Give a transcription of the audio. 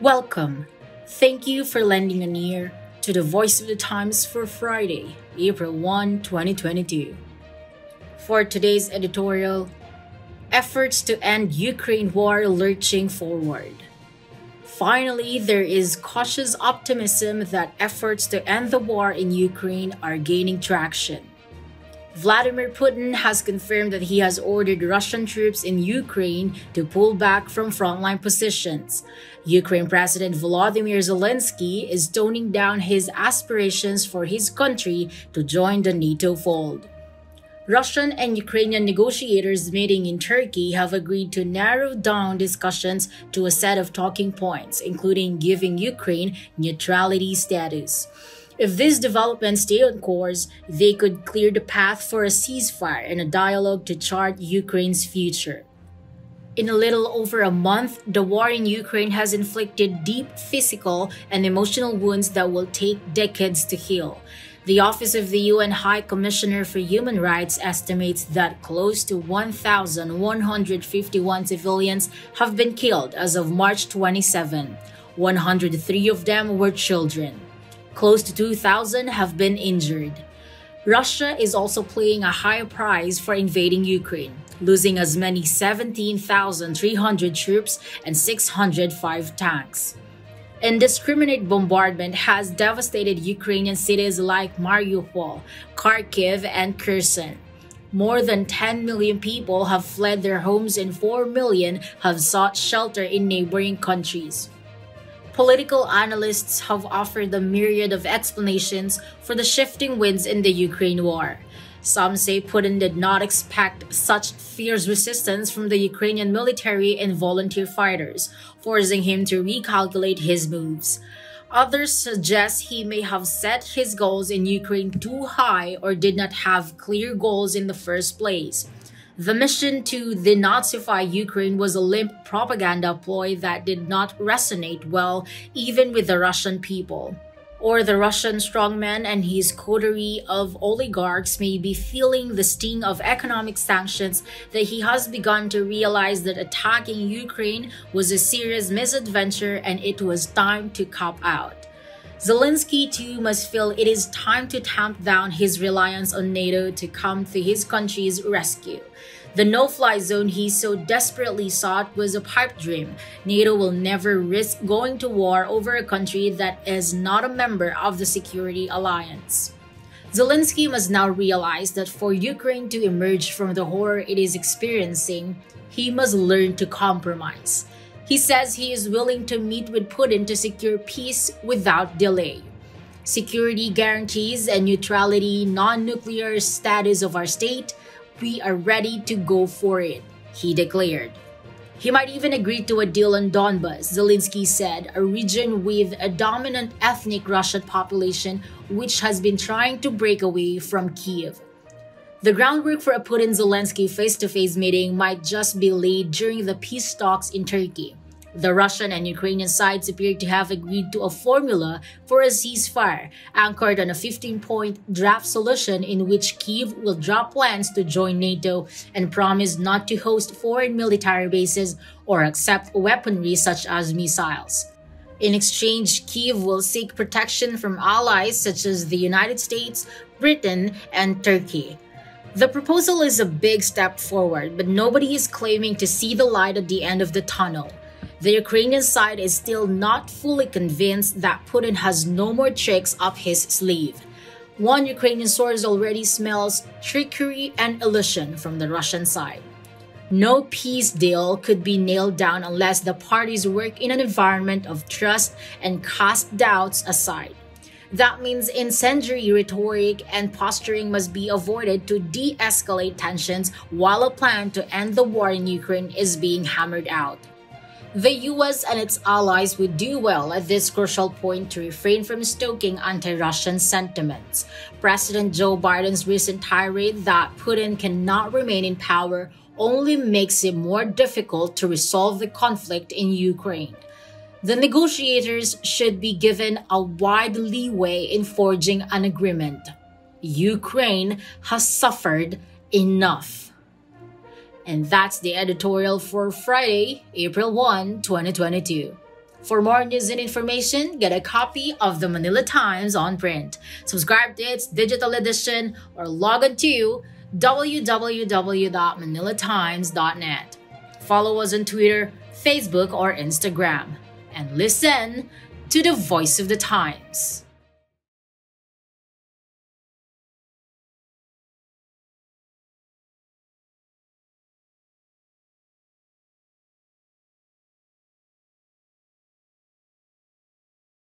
Welcome. Thank you for lending an ear to the Voice of the Times for Friday, April 1, 2022. For today's editorial, efforts to end Ukraine war lurching forward. Finally, there is cautious optimism that efforts to end the war in Ukraine are gaining traction. Vladimir Putin has confirmed that he has ordered Russian troops in Ukraine to pull back from frontline positions. Ukraine President Volodymyr Zelensky is toning down his aspirations for his country to join the NATO fold. Russian and Ukrainian negotiators meeting in Turkey have agreed to narrow down discussions to a set of talking points, including giving Ukraine neutrality status. If these developments stay on course, they could clear the path for a ceasefire and a dialogue to chart Ukraine's future. In a little over a month, the war in Ukraine has inflicted deep physical and emotional wounds that will take decades to heal. The Office of the UN High Commissioner for Human Rights estimates that close to 1,151 civilians have been killed as of March 27. 103 of them were children. Close to 2,000 have been injured. Russia is also paying a high price for invading Ukraine, losing as many 17,300 troops and 605 tanks. Indiscriminate bombardment has devastated Ukrainian cities like Mariupol, Kharkiv, and Kherson. More than 10 million people have fled their homes and 4 million have sought shelter in neighboring countries. Political analysts have offered a myriad of explanations for the shifting winds in the Ukraine war. Some say Putin did not expect such fierce resistance from the Ukrainian military and volunteer fighters, forcing him to recalculate his moves. Others suggest he may have set his goals in Ukraine too high or did not have clear goals in the first place. The mission to denazify Ukraine was a limp propaganda ploy that did not resonate well even with the Russian people. Or the Russian strongman and his coterie of oligarchs may be feeling the sting of economic sanctions that he has begun to realize that attacking Ukraine was a serious misadventure and it was time to cop out. Zelensky too must feel it is time to tamp down his reliance on NATO to come to his country's rescue. The no-fly zone he so desperately sought was a pipe dream. NATO will never risk going to war over a country that is not a member of the security alliance. Zelensky must now realize that for Ukraine to emerge from the horror it is experiencing, he must learn to compromise. He says he is willing to meet with Putin to secure peace without delay. Security guarantees and neutrality, non-nuclear status of our state, we are ready to go for it, he declared. He might even agree to a deal on Donbas, Zelensky said, a region with a dominant ethnic Russian population which has been trying to break away from Kiev. The groundwork for a Putin-Zelensky face-to-face meeting might just be laid during the peace talks in Turkey. The Russian and Ukrainian sides appear to have agreed to a formula for a ceasefire, anchored on a 15-point draft solution in which Kyiv will drop plans to join NATO and promise not to host foreign military bases or accept weaponry such as missiles. In exchange, Kyiv will seek protection from allies such as the United States, Britain, and Turkey. The proposal is a big step forward, but nobody is claiming to see the light at the end of the tunnel. The Ukrainian side is still not fully convinced that Putin has no more tricks up his sleeve. One Ukrainian source already smells trickery and illusion from the Russian side. No peace deal could be nailed down unless the parties work in an environment of trust and cast doubts aside. That means incendiary rhetoric and posturing must be avoided to de-escalate tensions while a plan to end the war in Ukraine is being hammered out. The US and its allies would do well at this crucial point to refrain from stoking anti-Russian sentiments. President Joe Biden's recent tirade that Putin cannot remain in power only makes it more difficult to resolve the conflict in Ukraine. The negotiators should be given a wide leeway in forging an agreement. Ukraine has suffered enough. And that's the editorial for Friday, April 1, 2022. For more news and information, get a copy of the Manila Times on print. Subscribe to its digital edition or log on to www.manilatimes.net. Follow us on Twitter, Facebook, or Instagram. And listen to the Voice of the Times.